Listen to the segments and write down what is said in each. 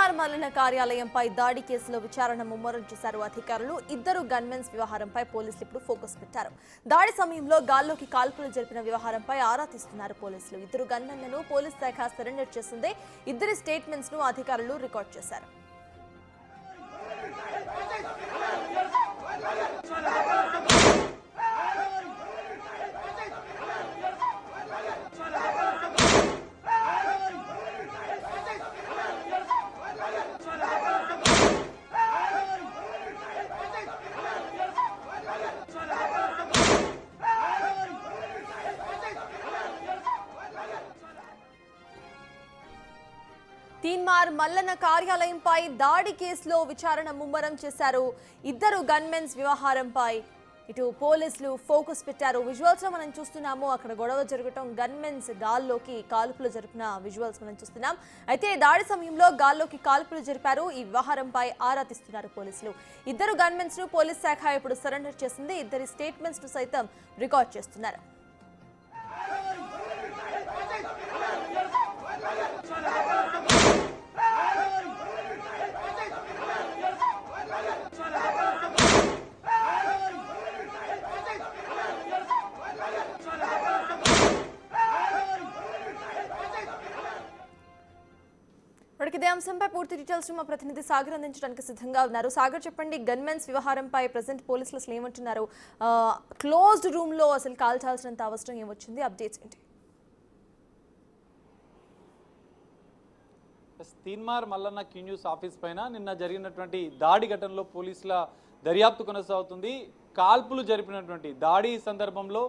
తీన్మార్ మల్లన కార్యాలయంపై దాడి కేసులో విచారణ ముమ్మరం చేశారు అధికారులు. ఇద్దరు గన్మెన్స్ వ్యవహారంపై పోలీసులు ఇప్పుడు ఫోకస్ పెట్టారు. దాడి సమయంలో గాల్లోకి కాల్పులు జరిపిన వ్యవహారంపై ఆరా తీస్తున్నారు పోలీసులు. ఇద్దరు గన్మెన్లను పోలీస్ శాఖ సరెండర్ చేసింది. ఇద్దరి స్టేట్మెంట్స్ ను అధికారులు రికార్డ్ చేశారు. తీన్మార్ మల్లన కార్యాలయంపై దాడి కేసులో విచారణ ముమ్మరం చేశారు. ఇద్దరు గన్మెన్స్ వ్యవహారంపై ఇటు పోలీసులు ఫోకస్ పెట్టారు. విజువల్స్ లో మనం చూస్తున్నాము, అక్కడ గొడవ జరగటం, గన్మెన్స్ గాల్లోకి కాల్పులు జరిపిన విజువల్స్ మనం చూస్తున్నాం. అయితే దాడి సమయంలో గాల్లోకి కాల్పులు జరిపారు. ఈ వ్యవహారంపై ఆరా తీస్తున్నారు పోలీసులు. ఇద్దరు గన్మెన్స్ ను పోలీస్ శాఖ ఇప్పుడు సరెండర్ చేసింది. ఇద్దరి స్టేట్మెంట్స్ ను సైతం రికార్డ్ చేస్తున్నారు. ఇదే అంశంపై పూర్తి డీటెయిల్స్ మా ప్రతినిధి సాగర్ అందించడానికి సిద్ధంగా ఉన్నారు. సాగర్, చెప్పండి, గన్మెన్స్ వ్యవహారంపై ప్రెసెంట్ పోలీసులు అసలు ఏమంటున్నారు? క్లోజ్డ్ రూమ్ లో అసలు కాల్చాల్సినంత అవసరం ఏమొచ్చింది? అప్డేట్స్ ఏంటి? Teenmar Mallanna Q news office పైన నిన్న జరిగినటువంటి దాడి ఘటనలో పోలీసుల దర్యాప్తు కొనసాగుతుంది. కాల్పులు జరిపినటువంటి దాడి సందర్భంలో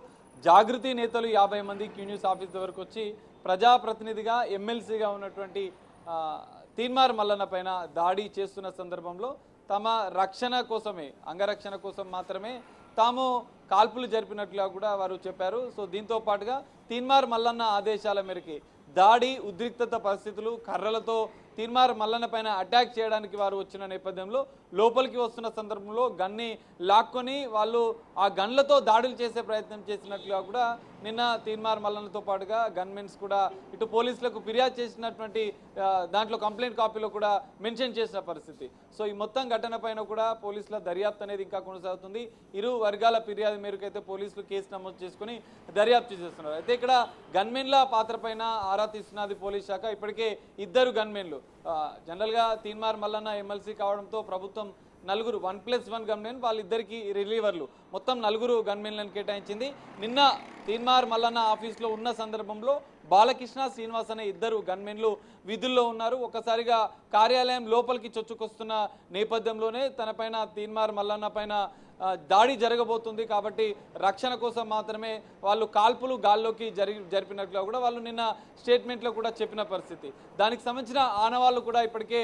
జాగృతి నేతలు 50 మంది క్యూ న్యూస్ ఆఫీస్ వరకు వచ్చి ప్రజాప్రతినిధిగా ఎమ్మెల్సీగా ఉన్నటువంటి తీన్మార్ మల్లన్న పైన దాడి చేస్తున్న సందర్భంలో తమ రక్షణ కోసమే, అంగరక్షణ కోసం మాత్రమే తాము కాల్పులు జరిపినట్లుగా కూడా వారు చెప్పారు. సో దీంతో పాటుగా తీన్మార్ మల్లన్న ఆదేశాల మేరకు దాడి, ఉద్రిక్తత పరిస్థితులు, కర్రలతో తీన్మార్ మల్లన్న పైన అటాక్ చేయడానికి వారు వచ్చిన నేపథ్యంలో లోపలికి వస్తున్న సందర్భంలో గన్ని లాక్కొని వాళ్ళు ఆ గన్లతో దాడులు చేసే ప్రయత్నం చేసినట్లుగా కూడా నిన్న తీన్మార్ మల్లన్నతో పాటుగా గన్మెన్స్ కూడా ఇటు పోలీసులకు ఫిర్యాదు చేసినటువంటి దాంట్లో కంప్లైంట్ కాపీలో కూడా మెన్షన్ చేసిన పరిస్థితి. సో ఈ మొత్తం ఘటన పైన కూడా పోలీసుల దర్యాప్తు అనేది ఇంకా కొనసాగుతుంది. ఇరు వర్గాల ఫిర్యాదు మేరకు అయితే పోలీసులు కేసు నమోదు చేసుకుని దర్యాప్తు చేస్తున్నారు. అయితే ఇక్కడ గన్మెన్ల పాత్ర పైన ఆరా తీస్తున్నది పోలీస్ శాఖ. ఇప్పటికే ఇద్దరు గన్మెన్లు, జనరల్గా తీన్మార్ మల్లన్న ఎమ్మెల్సీ కావడంతో ప్రభుత్వం నలుగురు 1+1 గన్మెన్, వాళ్ళిద్దరికి రిలీవర్లు, మొత్తం 4 గన్మెన్లను కేటాయించింది. నిన్న తీన్మార్ మల్లన్న ఆఫీస్లో ఉన్న సందర్భంలో బాలకృష్ణ, శ్రీనివాస్ అనే ఇద్దరు గన్మెన్లు విధుల్లో ఉన్నారు. ఒక్కసారిగా కార్యాలయం లోపలికి చొచ్చుకొస్తున్న నేపథ్యంలోనే తనపైన తీన్మార్ మల్లన్న పైన దాడి జరగబోతుంది కాబట్టి రక్షణ కోసం మాత్రమే వాళ్ళు కాల్పులు గాల్లోకి జరిపినట్లుగా కూడా వాళ్ళు నిన్న స్టేట్మెంట్లో కూడా చెప్పిన పరిస్థితి. దానికి సంబంధించిన ఆనవాళ్ళు కూడా ఇప్పటికే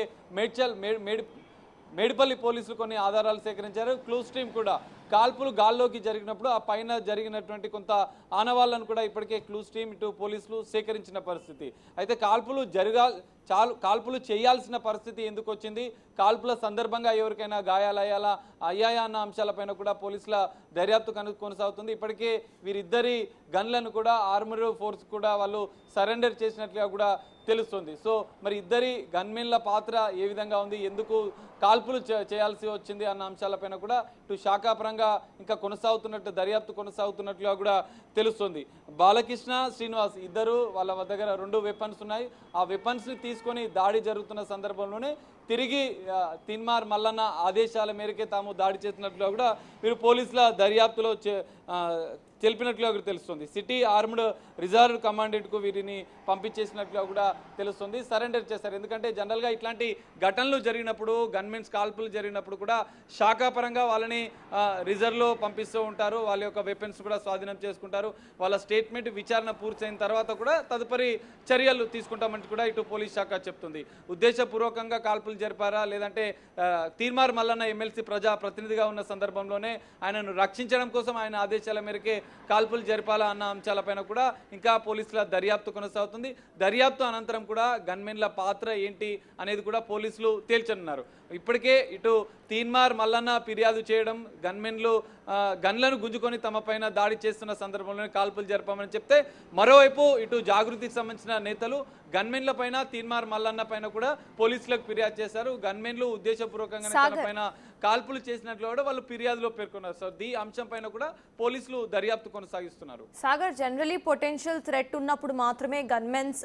మేడిపల్లి పోలీసులు కొన్ని ఆధారాలు సేకరించారు. క్లూస్ టీమ్ కూడా కాల్పులు గాల్లోకి జరిగినప్పుడు ఆ పైన జరిగినటువంటి కొంత ఆనవాళ్లను కూడా ఇప్పటికే క్లూస్ టీమ్ ఇటు పోలీసులు సేకరించిన పరిస్థితి. అయితే కాల్పులు చేయాల్సిన పరిస్థితి ఎందుకు వచ్చింది, కాల్పుల సందర్భంగా ఎవరికైనా గాయాలయ్యాలా అయ్యాయా అన్న అంశాలపైన కూడా పోలీసుల దర్యాప్తు కొనసాగుతుంది. ఇప్పటికే వీరిద్దరి గన్లను కూడా ఆర్మర్ ఫోర్స్ కూడా వాళ్ళు సరెండర్ చేసినట్లుగా కూడా తెలుస్తుంది. సో మరి ఇద్దరి గన్మెన్ల పాత్ర ఏ విధంగా ఉంది, ఎందుకు కాల్పులు చేయాల్సి వచ్చింది అన్న అంశాలపైన కూడా ఇటు శాఖాపరంగా ఇంకా కొనసాగుతున్నట్టు దర్యాప్తు కొనసాగుతున్నట్లుగా కూడా తెలుస్తుంది. బాలకృష్ణ, శ్రీనివాస్ ఇద్దరు వాళ్ళ దగ్గర 2 వెపన్స్ ఉన్నాయి. ఆ వెపన్స్ని తీసుకొని దాడి జరుగుతున్న సందర్భంలోనే తిరిగి తీన్మార్ మల్లన్న ఆదేశాల మేరకే తాము దాడి చేసినట్లుగా కూడా వీరు పోలీసుల దర్యాప్తులో తెలిపినట్లుగా తెలుస్తుంది. సిటీ ఆర్మ్డ్ రిజర్వ్ కమాండెంట్కు వీరిని పంపించేసినట్లుగా కూడా తెలుస్తుంది. సరెండర్ చేశారు. ఎందుకంటే జనరల్గా ఇట్లాంటి ఘటనలు జరిగినప్పుడు, గన్మెన్స్ కాల్పులు జరిగినప్పుడు కూడా శాఖాపరంగా వాళ్ళని రిజర్వ్లో పంపిస్తూ ఉంటారు. వాళ్ళ యొక్క వెపన్స్ కూడా స్వాధీనం చేసుకుంటారు. వాళ్ళ స్టేట్మెంట్ విచారణ పూర్తయిన తర్వాత కూడా తదుపరి చర్యలు తీసుకుంటామని కూడా ఇటు పోలీస్ శాఖ చెప్తుంది. ఉద్దేశపూర్వకంగా కాల్పులు జరిపారా, లేదంటే తీన్మార్ మల్లన్న ఎమ్మెల్సీ ప్రజా ప్రతినిధిగా ఉన్న సందర్భంలోనే ఆయనను రక్షించడం కోసం ఆయన ఆదేశాల మేరకే కాల్పులు జరిపాలా అన్న అంశాలపైన కూడా ఇంకా పోలీసుల దర్యాప్తు కొనసాగుతుంది. దర్యాప్తు అనంతరం కూడా గన్మెన్ల పాత్ర ఏంటి అనేది కూడా పోలీసులు తేల్చనున్నారు. ఇప్పటికే ఇటు తీన్మార్ మల్లన్న ఫిర్యాదు చేయడం, గన్లను గుంజుకొని తమ పైన దాడి చేస్తున్న సందర్భంలోనే కాల్పులు జరపమని చెప్తే, మరోవైపు ఇటు జాగృతికి సంబంధించిన నేతలు గన్మెన్ల పైన, తీన్మార్ మల్లన్న పైన కూడా పోలీసులకు ఫిర్యాదు చేశారు. గన్మెన్లు ఉద్దేశపూర్వకంగా తన పైన కాల్పులు చేసినట్లు కూడా వాళ్ళు ఫిర్యాదులో పేర్కొన్నారు. సో ఈ అంశం పైన కూడా పోలీసులు దర్యాప్తు కొనసాగిస్తున్నారు. సాగర్, జనరలీ పొటెన్షియల్ థ్రెట్ ఉన్నప్పుడు మాత్రమే గన్మెన్స్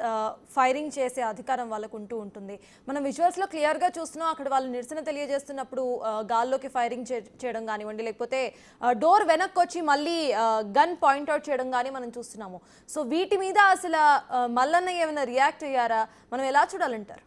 ఫైరింగ్ చేసే అధికారం వాళ్ళకు ఉంటుంది. మనం విజువల్స్ లో క్లియర్ గా చూస్తున్నాం, అక్కడ వాళ్ళు నిరసన తెలియజేస్తున్నప్పుడు గాల్లోకి ఫైరింగ్ చేయడం కానివ్వండి, లేకపోతే డోర్ వెనక్కి వచ్చి మళ్ళీ గన్ పాయింట్అవుట్ చేయడం కానీ మనం చూస్తున్నాము. సో వీటి మీద అసలు మల్లన్న ఏమైనా రియాక్ట్ అయ్యారా, మనం ఎలా చూడాలంటారు?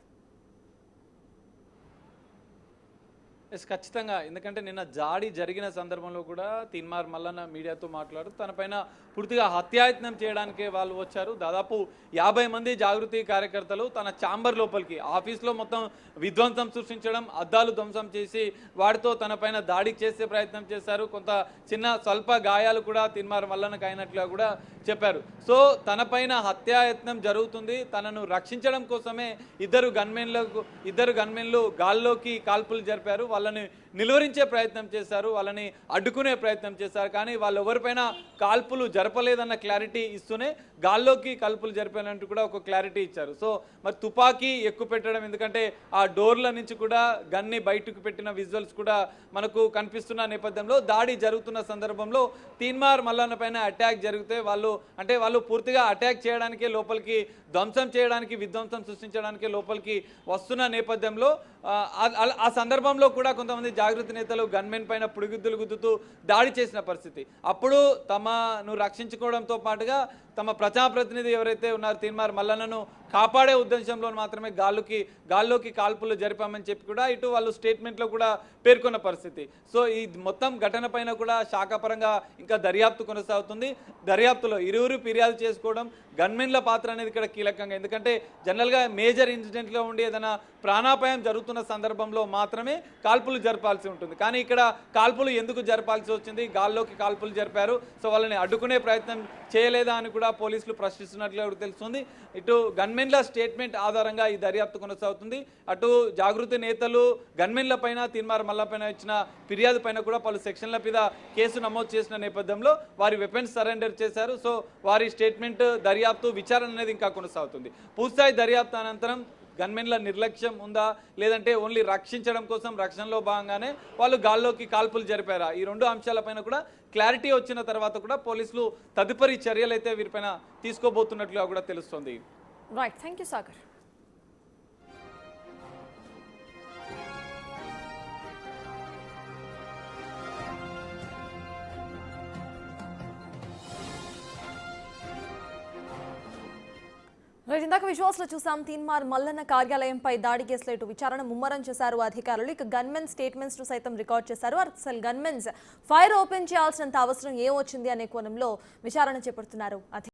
ఖచ్చితంగా, ఎందుకంటే నిన్న దాడి జరిగిన సందర్భంలో కూడా తీన్మార్ మల్లన్న మీడియాతో మాట్లాడుతూ తన పైన పూర్తిగా హత్యాయత్నం చేయడానికే వాళ్ళు వచ్చారు. దాదాపు 50 మంది జాగృతి కార్యకర్తలు తన ఛాంబర్ లోపలికి, ఆఫీస్లో మొత్తం విధ్వంసం సృష్టించడం, అద్దాలు ధ్వంసం చేసి వాటితో తన పైన దాడి చేసే ప్రయత్నం చేశారు. కొంత స్వల్ప గాయాలు కూడా తీన్మార్ మల్లన్నకు అయినట్లుగా కూడా చెప్పారు. సో తన పైన హత్యాయత్నం జరుగుతుంది, తనను రక్షించడం కోసమే ఇద్దరు గన్మెన్లు గాల్లోకి కాల్పులు జరిపారు, వాళ్ళని నిలువరించే ప్రయత్నం చేశారు, వాళ్ళని అడ్డుకునే ప్రయత్నం చేశారు. కానీ వాళ్ళు ఎవరిపైన కాల్పులు జరపలేదన్న క్లారిటీ ఇస్తూనే గాల్లోకి కాల్పులు జరిపారంటూ కూడా ఒక క్లారిటీ ఇచ్చారు. సో మరి తుపాకీ ఎక్కువ పెట్టడం, ఎందుకంటే ఆ డోర్ల నుంచి కూడా గన్ని బయటకు పెట్టిన విజువల్స్ కూడా మనకు కనిపిస్తున్న నేపథ్యంలో దాడి జరుగుతున్న సందర్భంలో తీన్మార్ మల్లన్న పైన అటాక్ జరిగితే వాళ్ళు పూర్తిగా అటాక్ చేయడానికే లోపలికి, ధ్వంసం చేయడానికి, విధ్వంసం సృష్టించడానికి లోపలికి వస్తున్న నేపథ్యంలో ఆ సందర్భంలో కూడా కొంతమంది జాగృతి నేతలు గన్మెన్ పైన పుడిగుద్దులు గుద్దుతూ దాడి చేసిన పరిస్థితి. అప్పుడు తమను రక్షించుకోవడంతో పాటుగా తమ ప్రజాప్రతినిధి ఎవరైతే ఉన్నారో తీన్మార్ మల్లన్నను కాపాడే ఉద్దేశంలో మాత్రమే గాల్లోకి కాల్పులు జరిపామని చెప్పి కూడా ఇటు వాళ్ళు స్టేట్మెంట్లో కూడా పేర్కొన్న పరిస్థితి. సో ఈ మొత్తం ఘటన పైన కూడా శాఖాపరంగా ఇంకా దర్యాప్తు కొనసాగుతుంది. దర్యాప్తులో ఇరువురు ఫిర్యాదు చేసుకోవడం, గన్మెన్ల పాత్ర అనేది ఇక్కడ కీలకంగా, ఎందుకంటే జనరల్గా మేజర్ ఇన్సిడెంట్లో ఉండి ఏదైనా ప్రాణాపాయం జరుగుతున్న సందర్భంలో మాత్రమే కాల్పులు జరపాల్సి ఉంటుంది. కానీ ఇక్కడ కాల్పులు ఎందుకు జరపాల్సి వచ్చింది, గాల్లోకి కాల్పులు జరిపారు, సో వాళ్ళని అడ్డుకునే ప్రయత్నం చేయలేదా అని కూడా పోలీసులు ప్రశ్నిస్తున్నట్లుగా తెలుస్తుంది. ఇటు గన్మెన్ల స్టేట్మెంట్ ఆధారంగా ఈ దర్యాప్తు కొనసాగుతుంది. అటు జాగృతి నేతలు గన్మెన్ల పైన, తీన్మార్ మల్లన్న పైన ఇచ్చిన ఫిర్యాదు పైన కూడా పలు సెక్షన్ల మీద కేసు నమోదు చేసిన నేపథ్యంలో వారి వెపన్స్ సరెండర్ చేశారు. సో వారి స్టేట్మెంట్, దర్యాప్తు, విచారణ అనేది ఇంకా కొనసాగుతుంది. పూర్తిస్థాయి దర్యాప్తు అనంతరం గన్మెన్ల నిర్లక్ష్యం ఉందా, లేదంటే ఓన్లీ రక్షించడం కోసం రక్షణలో భాగంగానే వాళ్ళు గాల్లోకి కాల్పులు జరిపారా, ఈ రెండు అంశాలపైన కూడా క్లారిటీ వచ్చిన తర్వాత కూడా పోలీసులు తదుపరి చర్యలు అయితే వీరిపైన తీసుకోబోతున్నట్లుగా కూడా తెలుస్తుంది. Right, thank you Sagar. ఇందాక విజువల్స్ లో చూసాం, తీన్మార్ మల్లన్న కార్యాలయంపై దాడి కేసులో ఇటు విచారణ ముమ్మరం చేశారు అధికారులు. ఇక గన్మెన్ స్టేట్మెంట్స్ ను సైతం రికార్డ్ చేశారు. అసలు గన్మెన్స్ ఫైర్ ఓపెన్ చేయాల్సినంత అవసరం ఏమొచ్చింది అనే కోణంలో విచారణ చేపడుతున్నారు.